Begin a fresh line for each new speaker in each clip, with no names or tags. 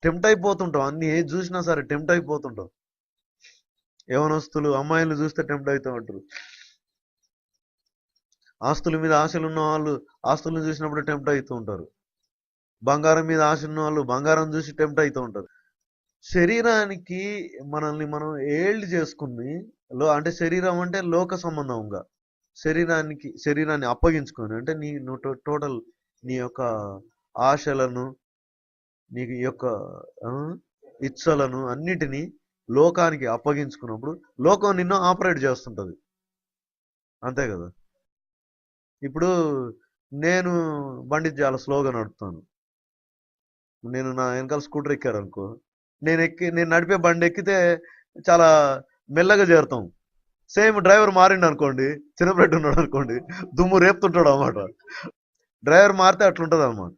Tempt అయిపోతుంటాం, అన్ని ఏది చూసినా సరే టెంప్ట్ అయిపోతుంటాం. యవనస్తులు అమ్మాయిలు చూస్తే టెంప్ట్ అవుతూ ఉంటారు. ఆస్తుల మీద ఆశలు ఉన్న వాళ్ళు ఆస్తులను చూసినప్పుడు టెంప్ట్ అవుతూ ఉంటారు. బంగారం మీద ఆశ ఉన్న వాళ్ళు బంగారం చూసి టెంప్ట్ అవుతూ ఉంటారు. శరీరానికి మనల్ని మనం ఏళ్ళు చేసుకుని అంటే శరీరం అంటే లోక సంబంధంగా శరీరాన్ని అప్పగించుకొని, అంటే నువ్వు టోటల్ నీ యొక్క ఆశలను, నీ యొక్క ఆ, ఇచ్చలను అన్నిటినీ లోకానికి అప్పగించుకున్నప్పుడు లోకం నిన్ను ఆపరేట్ చేస్తుంటది. అంతే కదా. ఇప్పుడు నేను బండి చాలా స్లోగా నడుపుతాను. నేను నా వెనకాల స్కూటర్ ఎక్కారనుకో, నేను నడిపే బండి ఎక్కితే చాలా మెల్లగా చేరుతాం. సేమ్ డ్రైవర్ మారిండు అనుకోండి, చిన్నబ్రెడ్ ఉన్నాడు అనుకోండి, దుమ్ము రేపుతుంటాడు అన్నమాట. డ్రైవర్ మారితే అట్లుంటది అన్నమాట.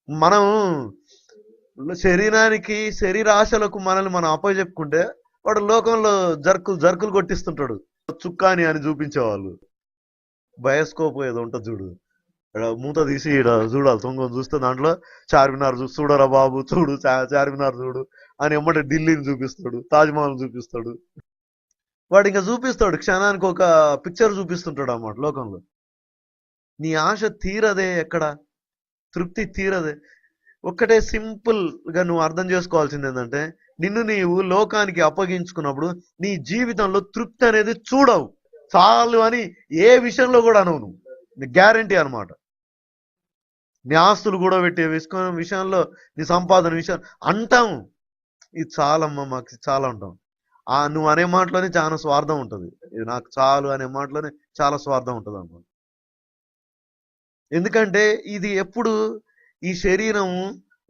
మనం శరీర ఆశలకు మనల్ని మనం అప్పచెప్పుకుంటే వాడు లోకంలో జర్కులు జర్కులు కొట్టిస్తుంటాడు. చుక్కాని అని చూపించేవాళ్ళు. బయోస్కోప్ ఏదో ఉంటుంది చూడు, ఈడ మూత తీసి ఈడ చూడాలి, తొంగని చూస్తే దాంట్లో చార్మినార్ చూడరా బాబు చూడు, చార్మినార్ చూడు అని ఎమ్మటే ఢిల్లీని చూపిస్తాడు, తాజ్మహల్ చూపిస్తాడు. వాడు ఇంకా చూపిస్తాడు, క్షణానికి ఒక పిక్చర్ చూపిస్తుంటాడు అన్నమాట లోకంలో. నీ ఆశ తీరదే, ఎక్కడ తృప్తి తీరదే. ఒక్కటే సింపుల్ గా నువ్వు అర్థం చేసుకోవాల్సింది ఏంటంటే, నిన్ను నీవు లోకానికి అప్పగించుకున్నప్పుడు నీ జీవితంలో తృప్తి అనేది చూడవు. చాలు అని ఏ విషయంలో కూడా అనవు నువ్వు, గ్యారంటీ అనమాట. నీ ఆస్తులు కూడా పెట్టే విషయంలో, నీ సంపాదన విషయం అంటాం, ఇది చాలమ్మా మాకు చాలా అంటాం. నువ్వు అనే మాటలోనే చాలా స్వార్థం ఉంటుంది. ఇది నాకు చాలు అనే మాటలోనే చాలా స్వార్థం ఉంటుంది అన్నమాట. ఎందుకంటే ఇది ఎప్పుడు ఈ శరీరం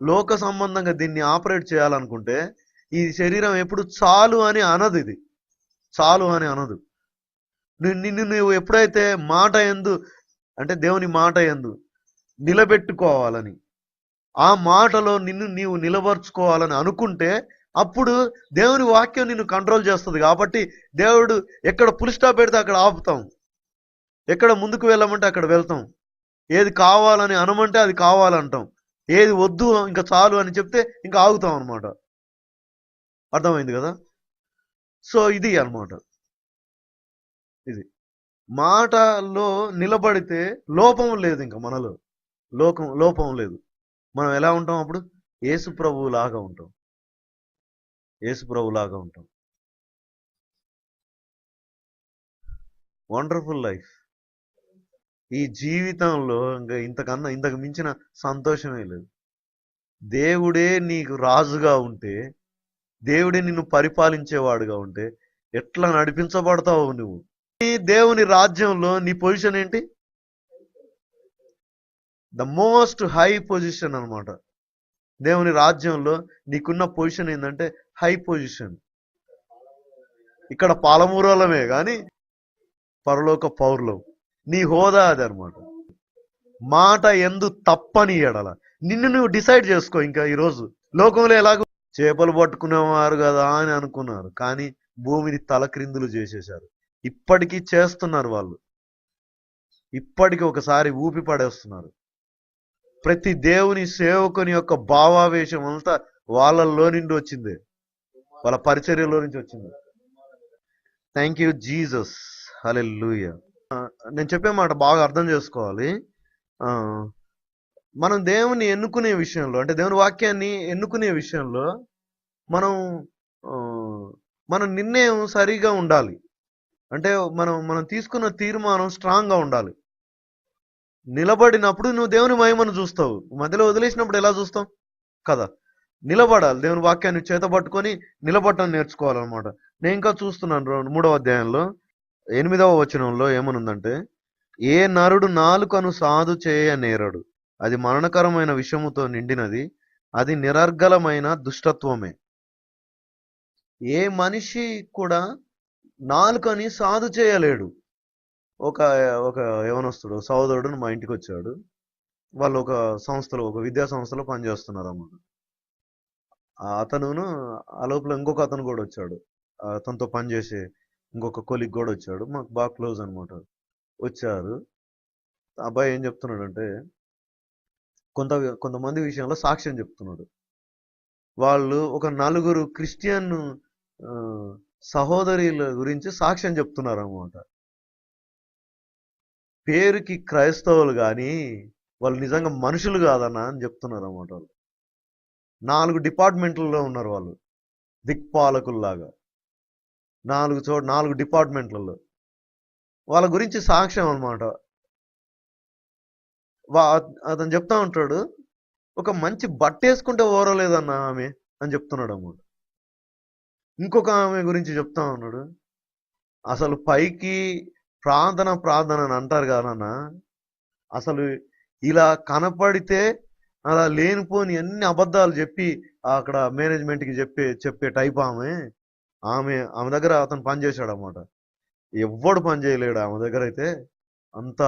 లోక సంబంధంగా దీన్ని ఆపరేట్ చేయాలనుకుంటే ఈ శరీరం ఎప్పుడు చాలు అని అనదు. ఇది చాలు అని అనదు. నిన్ను నువ్వు ఎప్పుడైతే మాట యందు, అంటే దేవుని మాట యందు నిలబెట్టుకోవాలని, ఆ మాటలో నిన్ను నీవు నిలబర్చుకోవాలని అనుకుంటే అప్పుడు దేవుని వాక్యం నిన్ను కంట్రోల్ చేస్తుంది. కాబట్టి దేవుడు ఎక్కడ పులి స్టాప్ పెడితే అక్కడ ఆపుతాం, ఎక్కడ ముందుకు వెళ్ళమంటే అక్కడ వెళ్తాం, ఏది కావాలని అనమంటే అది కావాలంటాం, ఏది వద్దు ఇంకా చాలు అని చెప్తే ఇంకా ఆగుతాం అనమాట. అర్థమైంది కదా. సో ఇది అనమాట. ఇది మాటలో నిలబడితే లోపం లేదు, ఇంకా మనలో లోపం లేదు. మనం ఎలా ఉంటాం అప్పుడు? యేసు ప్రభువు లాగా ఉంటాం, యేసు ప్రభు లాగా ఉంటాం. Wonderful life. ఈ జీవితంలో ఇంకా ఇంతకు మించిన సంతోషమే లేదు. దేవుడే నీకు రాజుగా ఉంటే, దేవుడే నిన్ను పరిపాలించేవాడుగా ఉంటే ఎట్లా నడిపించబడతావు నువ్వు? దేవుని రాజ్యంలో నీ పొజిషన్ ఏంటి? ద మోస్ట్ హై పొజిషన్ అనమాట. దేవుని రాజ్యంలో నీకున్న పొజిషన్ ఏంటంటే హై పొజిషన్. ఇక్కడ పాలమూరలమే కానీ పరలోక పౌరులం. నీ హోదా అది అనమాట. మాట ఎందు తప్పని ఎడల నిన్ను నువ్వు డిసైడ్ చేసుకో. ఇంకా ఈరోజు లోకంలో ఎలాగో చేపలు పట్టుకునేవారు కదా అని అనుకున్నారు, కానీ భూమిని తలక్రిందులు చేసేశారు. ఇప్పటికీ చేస్తున్నారు వాళ్ళు, ఇప్పటికీ ఒకసారి ఊపి పడేస్తున్నారు. ప్రతి దేవుని సేవకుని యొక్క భావావేశం అంతా వాళ్ళలో నుండి వచ్చింది, వాళ్ళ పరిచర్యలో నుంచి వచ్చింది. Thank you Jesus. హల్లెలూయా. నేను చెప్పే మాట బాగా అర్థం చేసుకోవాలి. మనం దేవుని ఎన్నుకునే విషయంలో, అంటే దేవుని వాక్యాన్ని ఎన్నుకునే విషయంలో మనం మన నిర్ణయం సరిగా ఉండాలి. అంటే మనం తీసుకున్న తీర్మానం స్ట్రాంగ్గా ఉండాలి. నిలబడినప్పుడు నువ్వు దేవుని మహిమను చూస్తావు, మధ్యలో వదిలేసినప్పుడు ఎలా చూస్తావు కదా. నిలబడాలి, దేవుని వాక్యాన్ని చేతబట్టుకొని నిలబడటం నేర్చుకోవాలన్నమాట. నేను ఇంకా చూస్తున్నాను 3వ అధ్యాయంలో 8వ వచనంలో ఏమనుందంటే, ఏ నరుడు నాలుకను సాధు చేయ నేరడు, అది మరణకరమైన విషముతో నిండినది, అది నిరర్గలమైన దుష్టత్వమే. ఏ మనిషి కూడా నాలుకని సాధు చేయలేడు. ఒక ఒక యవనస్తుడు సహోదరుడు మా ఇంటికి వచ్చాడు. వాళ్ళు ఒక సంస్థలో, ఒక విద్యా సంస్థలో పనిచేస్తున్నారు అన్నమాట. అతనును ఆ లోపల ఇంకొక అతను కూడా వచ్చాడు, అతనితో పనిచేసే ఇంకొక కొలిగ్ కూడా వచ్చాడు, మాకు బాగా క్లోజ్ అనమాట. వచ్చారు. అబ్బాయి ఏం చెప్తున్నాడంటే కొంతమంది విషయంలో సాక్ష్యం చెప్తున్నాడు. వాళ్ళు ఒక నలుగురు క్రిస్టియన్ సహోదరుల గురించి సాక్ష్యం చెప్తున్నారు అన్నమాట. పేరుకి క్రైస్తవులు కానీ వాళ్ళు నిజంగా మనుషులు కాదన్నా అని చెప్తున్నారు అన్నమాట. వాళ్ళు 4 డిపార్ట్మెంట్లలో ఉన్నారు, వాళ్ళు దిక్పాలకుల్లాగా 4 డిపార్ట్మెంట్లలో. వాళ్ళ గురించి సాక్ష్యం అనమాట. అతను చెప్తా ఉంటాడు, ఒక మంచి బట్ట వేసుకుంటే ఓరలేదన్న ఆమె అని చెప్తున్నాడు అన్నమాట. ఇంకొక ఆమె గురించి చెప్తా ఉన్నాడు, అసలు పైకి ప్రార్థన అని అంటారు కాదన్న, అసలు ఇలా కనపడితే అలా లేనిపోని అన్ని అబద్ధాలు చెప్పి అక్కడ మేనేజ్మెంట్కి చెప్పే టైప్ ఆమె దగ్గర అతను పనిచేశాడు అన్నమాట. ఎవ్వడు పని చేయలేడు ఆమె దగ్గర అయితే, అంత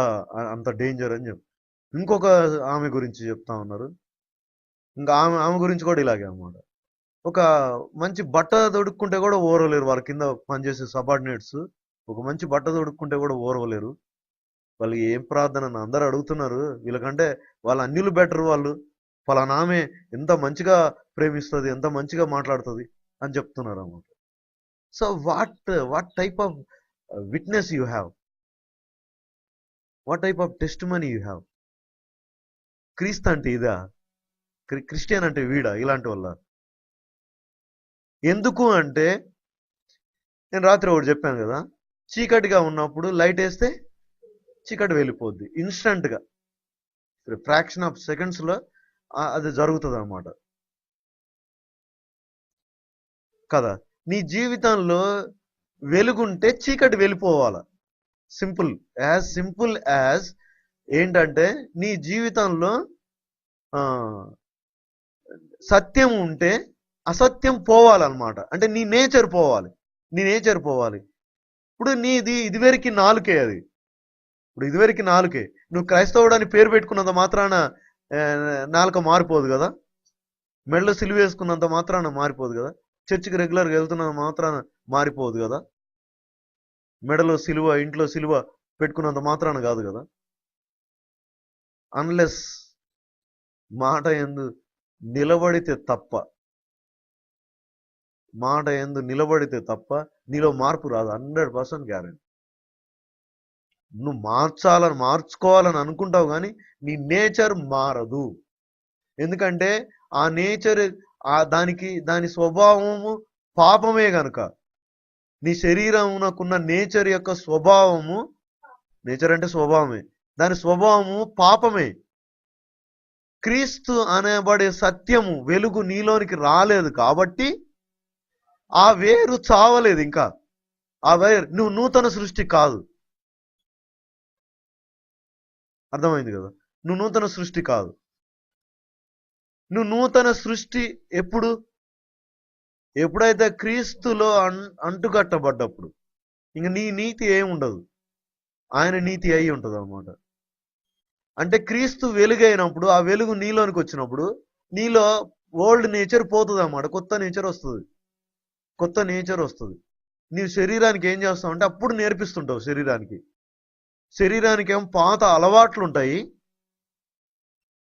అంత డేంజర్ అని చెప్పి. ఇంకొక ఆమె గురించి చెప్తా ఉన్నారు, ఇంకా ఆమె గురించి కూడా ఇలాగే అన్నమాట. ఒక మంచి బట్ట తొడుక్కుంటే కూడా ఓరవలేరు, వాళ్ళ కింద పనిచేసే సబార్డినేట్స్ ఒక మంచి బట్ట తొడుక్కుంటే కూడా ఓరవలేరు. వాళ్ళు ఏం ప్రార్థన అందరు అడుగుతున్నారు, వీళ్ళకంటే వాళ్ళ అన్యులు బెటర్, వాళ్ళు ఫలానా ఆమె ఎంత మంచిగా ప్రేమిస్తుంది, ఎంత మంచిగా మాట్లాడుతుంది అని చెప్తున్నారు అన్నమాట. So what type of witness you have, what type of test money you have? క్రీస్తు అంటే ఇదా? క్రిస్టియన్ అంటే వీడా? ఇలాంటి వల్ల ఎందుకు అంటే, నేను రాత్రి ఒకటి చెప్పాను కదా, చీకటిగా ఉన్నప్పుడు లైట్ వేస్తే చీకటి వెళ్ళిపోద్ది ఇన్స్టంట్గా, ఫ్రాక్షన్ ఆఫ్ సెకండ్స్లో అది జరుగుతుంది అన్నమాట కదా. నీ జీవితంలో వెలుగుంటే చీకటి వెళ్ళిపోవాలి. సింపుల్ యాజ్ ఏంటంటే, నీ జీవితంలో సత్యం ఉంటే అసత్యం పోవాలన్నమాట. అంటే నీ నేచర్ పోవాలి. ఇప్పుడు నీది ఇదివరకు నాలుకే, అది ఇప్పుడు ఇదివరకు నాలుకే. నువ్వు క్రైస్తవుడని పేరు పెట్టుకున్నంత మాత్రాన నాలుక మారిపోదు కదా, మెడలో సిలువ వేసుకున్నంత మాత్రాన మారిపోదు కదా, చర్చికి రెగ్యులర్గా వెళ్తున్నంత మాత్రాన మారిపోదు కదా, మెడలో సిలువ ఇంట్లో సిలువ పెట్టుకున్నంత మాత్రాన కాదు కదా. అన్లెస్ మాట యందు నిలబడితే తప్ప నీలో మార్పు రాదు. 100% గ్యారెంటీ. నువ్వు మార్చుకోవాలని అనుకుంటావు కానీ నీ నేచర్ మారదు. ఎందుకంటే ఆ నేచర్ దాని స్వభావము పాపమే గనుక. నీ శరీరమునకున్న నేచర్ యొక్క స్వభావము, నేచర్ అంటే స్వభావమే, దాని స్వభావము పాపమే. క్రీస్తు అనబడే సత్యము వెలుగు నీలోనికి రాలేదు కాబట్టి ఆ వేరు చావలేదు. ఇంకా ఆ వేరు, నువ్వు నూతన సృష్టి కాదు. అర్థమైంది కదా, నువ్వు నూతన సృష్టి కాదు. నువ్వు నూతన సృష్టి ఎప్పుడైతే క్రీస్తులో అంటుకట్టబడ్డప్పుడు ఇంక నీ నీతి ఏముండదు, ఆయన నీతి అయి ఉంటుంది అన్నమాట. అంటే క్రీస్తు వెలుగైనప్పుడు, ఆ వెలుగు నీలోనికి వచ్చినప్పుడు నీలో ఓల్డ్ నేచర్ పోతుంది అన్నమాట, కొత్త నేచర్ వస్తుంది. నీవు శరీరానికి ఏం చేస్తావు అంటే అప్పుడు నేర్పిస్తుంటావు. శరీరానికి ఏమో పాత అలవాట్లు ఉంటాయి,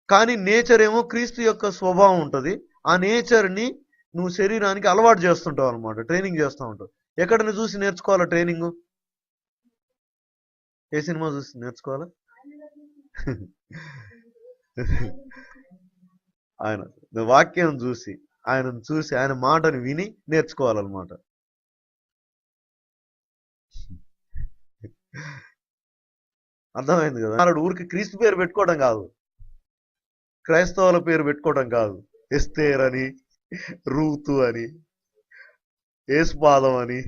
కానీ నేచర్ ఏమో క్రీస్తు యొక్క స్వభావం ఉంటుంది. ఆ నేచర్ని నువ్వు శరీరానికి అలవాటు చేస్తుంటావు అనమాట, ట్రైనింగ్ చేస్తూ ఉంటావు. ఎక్కడిని చూసి నేర్చుకోవాలా ట్రైనింగ్? ఏ సినిమా చూసి నేర్చుకోవాలా? ఆయన వాక్యం చూసి, ఆయన మాటను విని నేర్చుకోవాలన్నమాట. అర్థమైంది కదా. ఊరికి క్రీస్తు పేరు పెట్టుకోవడం కాదు, క్రైస్తవుల పేరు పెట్టుకోవడం కాదు. ఎస్తేర్ అని, రూతు అని, ఏసుపాదం అని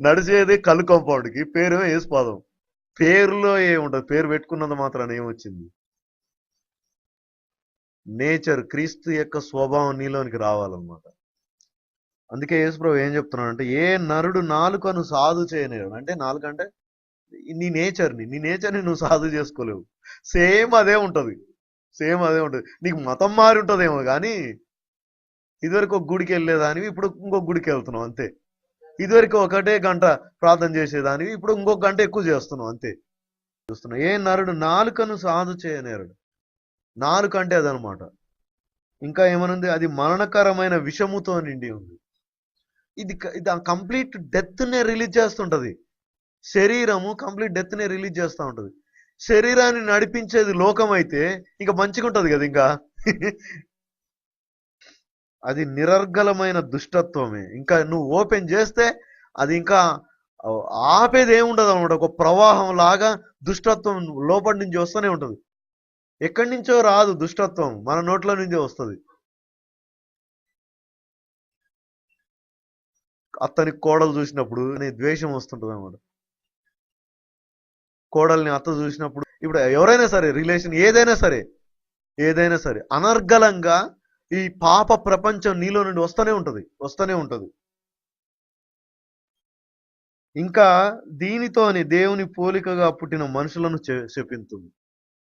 నడిచేది కళ్ళు కాంపౌండ్కి, పేరు ఏసుపాదం. పేరులో ఏముంటది? పేరు పెట్టుకున్నంత మాత్రాన ఏమొచ్చింది? నేచర్, క్రీస్తు యొక్క స్వభావం నీలోనికి రావాలన్నమాట. అందుకే యేసుప్రభు ఏం చెప్తున్నాడు అంటే, ఏ నరుడు నాలుకను సాధు చేయలేడు. అంటే నాలుక అంటే నీ నేచర్ని నువ్వు సాధు చేసుకోలేవు. సేమ్ అదే ఉంటది. నీకు మతం మారి ఉంటదేమో కానీ ఇదివరకు ఒక గుడికి వెళ్ళేదానివి ఇప్పుడు ఇంకొక గుడికి వెళ్తున్నావు అంతే. ఇదివరకు ఒకటే గంట ప్రార్థన చేసేదానివి ఇప్పుడు ఇంకొక గంట ఎక్కువ చేస్తున్నావు అంతే. ఏ నరుడు నాలుకను సాధు చేయనేరుడు. నాలుక అంటే అదనమాట. ఇంకా ఏమనుంది, అది మరణకరమైన విషముతో నిండి ఉంది. ఇది కంప్లీట్ డెత్ నే రిలీజ్ చేస్తుంటది. శరీరము కంప్లీట్ డెత్ నే రిలీజ్ చేస్తూ ఉంటది. శరీరాన్ని నడిపించేది లోకం అయితే ఇంకా మంచిగా ఉంటది కదా ఇంకా. అది నిరర్గలమైన దుష్టత్వమే. ఇంకా నువ్వు ఓపెన్ చేస్తే అది ఇంకా ఆపేది ఏముండదు అనమాట. ఒక ప్రవాహం లాగా దుష్టత్వం లోపటి నుంచి వస్తూనే ఉంటది. ఎక్కడి నుంచో రాదు దుష్టత్వం, మన నోట్లో నుంచే వస్తుంది. అత్తని కోడలు చూసినప్పుడు ద్వేషం వస్తుంటది అనమాట. కోడల్ని అత్త చూసినప్పుడు, ఇప్పుడు ఎవరైనా సరే రిలేషన్ ఏదైనా సరే అనర్గళంగా ఈ పాప ప్రపంచం నీలో నుండి వస్తూనే ఉంటది. ఇంకా దీనితోని దేవుని పోలికగా పుట్టిన మనుషులను శపింతుంది.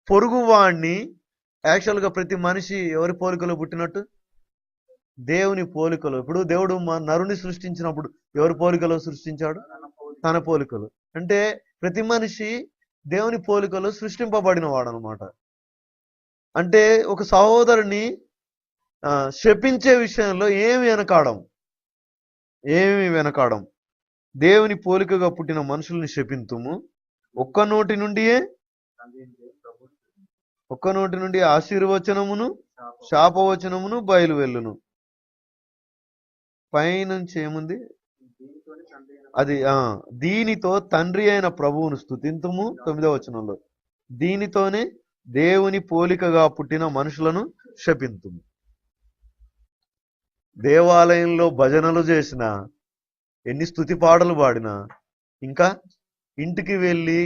పొరుగు వాణ్ణి, యాక్చువల్గా ప్రతి మనిషి ఎవరి పోలికలో పుట్టినట్టు? దేవుని పోలికలో. ఇప్పుడు దేవుడు నరుని సృష్టించినప్పుడు ఎవరి పోలికలో సృష్టించాడు? తన పోలికలు. అంటే ప్రతి మనిషి దేవుని పోలికలో సృష్టింపబడిన వాడు అనమాట. అంటే ఒక సహోదరుని శపించే విషయంలో ఏమి వెనకాడం. దేవుని పోలికగా పుట్టిన మనుషుల్ని శపింతుము. ఒక్క నోటి నుండి ఆశీర్వచనమును శాపవచనమును బయలువెళ్ళును. పైనుంచి ఏముంది? అది దీనితో తండ్రి అయిన ప్రభువును స్తుతింతుము. 9వ వచనంలో దీనితోనే దేవుని పోలికగా పుట్టిన మనుషులను శపింతుము. దేవాలయంలో భజనలు చేసిన, ఎన్ని స్తుతి పాటలు పాడినా, ఇంకా ఇంటికి వెళ్ళి